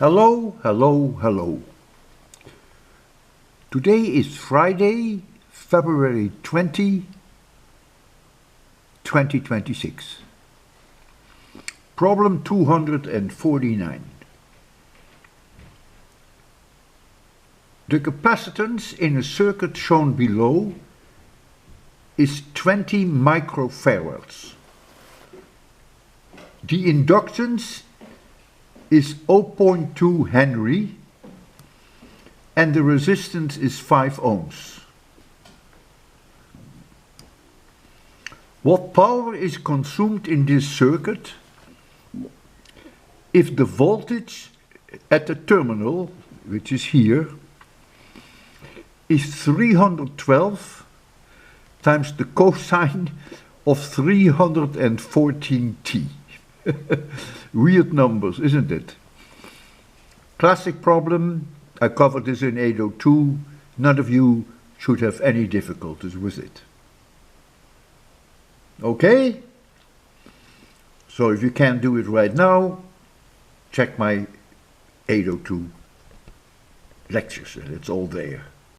Hello, hello, hello. Today is Friday, February 20, 2026. Problem 249. The capacitance in a circuit shown below is 20 microfarads. The inductance is 0.2 Henry and the resistance is 5 ohms. What power is consumed in this circuit if the voltage at the terminal, which is here, is 312 times the cosine of 314t. Weird numbers, isn't it? Classic problem. I covered this in 802. None of you should have any difficulties with it. Okay? So if you can't do it right now, check my 802 lectures and it's all there.